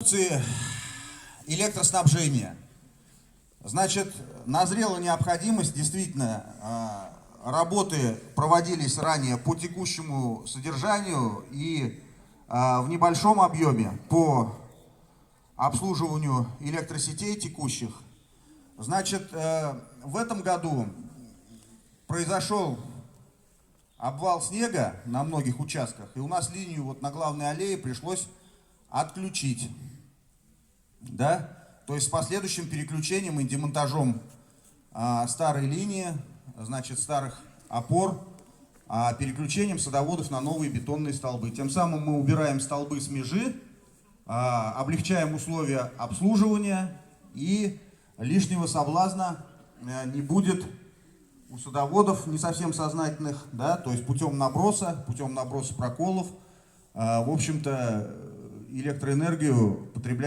продукции электроснабжения. Значит, назрела необходимость, действительно, работы проводились ранее по текущему содержанию и в небольшом объеме по обслуживанию электросетей текущих. Значит, в этом году произошел обвал снега на многих участках, и у нас линию вот на главной аллее пришлось отключить, да, то есть с последующим переключением и демонтажом старой линии, значит, старых опор, переключением садоводов на новые бетонные столбы. Тем самым мы убираем столбы с межи, облегчаем условия обслуживания, и лишнего соблазна не будет у садоводов не совсем сознательных, да, то есть путем наброса проколов, в общем-то, электроэнергию потреблять